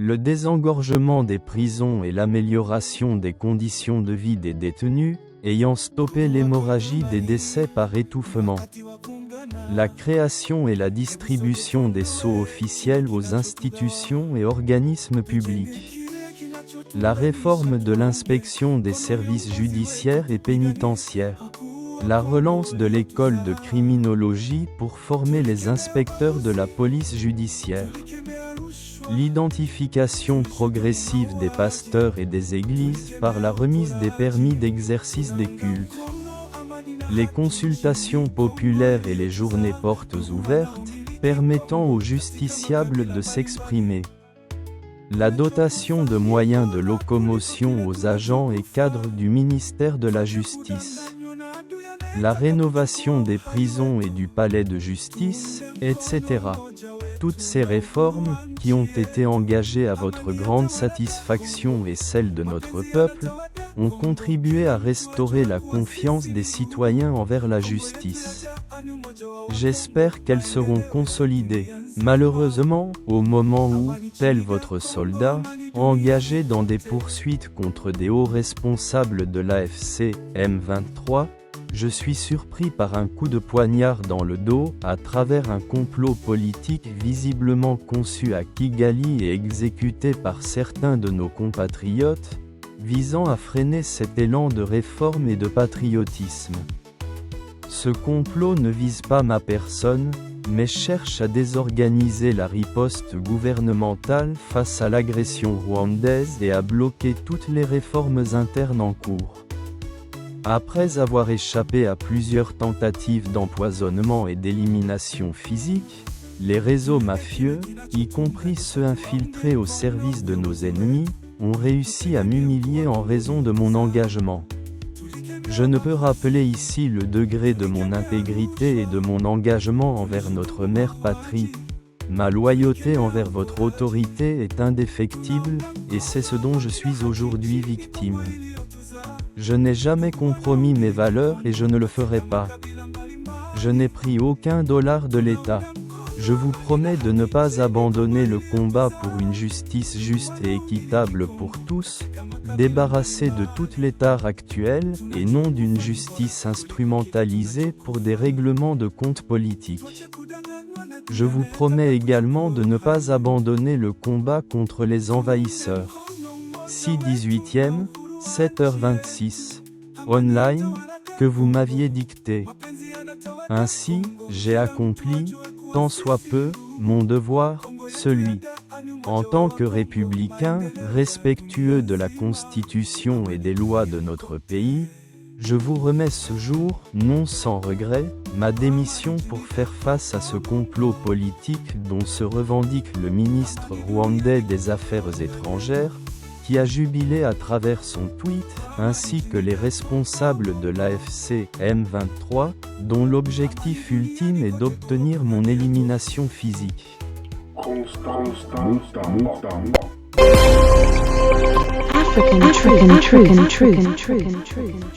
Le désengorgement des prisons et l'amélioration des conditions de vie des détenus, ayant stoppé l'hémorragie des décès par étouffement. La création et la distribution des sceaux officiels aux institutions et organismes publics. La réforme de l'inspection des services judiciaires et pénitentiaires. La relance de l'école de criminologie pour former les inspecteurs de la police judiciaire. L'identification progressive des pasteurs et des églises par la remise des permis d'exercice des cultes. Les consultations populaires et les journées portes ouvertes, permettant aux justiciables de s'exprimer. La dotation de moyens de locomotion aux agents et cadres du ministère de la Justice. La rénovation des prisons et du palais de justice, etc. Toutes ces réformes, qui ont été engagées à votre grande satisfaction et celle de notre peuple, ont contribué à restaurer la confiance des citoyens envers la justice. J'espère qu'elles seront consolidées, malheureusement, au moment où, tel votre soldat, engagé dans des poursuites contre des hauts responsables de l'AFC, M23, je suis surpris par un coup de poignard dans le dos, à travers un complot politique visiblement conçu à Kigali et exécuté par certains de nos compatriotes, visant à freiner cet élan de réforme et de patriotisme. Ce complot ne vise pas ma personne, mais cherche à désorganiser la riposte gouvernementale face à l'agression rwandaise et à bloquer toutes les réformes internes en cours. Après avoir échappé à plusieurs tentatives d'empoisonnement et d'élimination physique, les réseaux mafieux, y compris ceux infiltrés au service de nos ennemis, ont réussi à m'humilier en raison de mon engagement. Je ne peux rappeler ici le degré de mon intégrité et de mon engagement envers notre mère patrie. Ma loyauté envers votre autorité est indéfectible, et c'est ce dont je suis aujourd'hui victime. Je n'ai jamais compromis mes valeurs et je ne le ferai pas. Je n'ai pris aucun dollar de l'État. Je vous promets de ne pas abandonner le combat pour une justice juste et équitable pour tous, débarrassée de tout l'État actuel, et non d'une justice instrumentalisée pour des règlements de comptes politiques. Je vous promets également de ne pas abandonner le combat contre les envahisseurs. 6/18e, 7h26. Online, que vous m'aviez dicté. Ainsi, j'ai accompli, tant soit peu, mon devoir, celui. En tant que républicain, respectueux de la Constitution et des lois de notre pays, je vous remets ce jour, non sans regret, ma démission pour faire face à ce complot politique dont se revendique le ministre rwandais des Affaires étrangères, qui a jubilé à travers son tweet, ainsi que les responsables de l'AFC M23, dont l'objectif ultime est d'obtenir mon élimination physique. African Truth.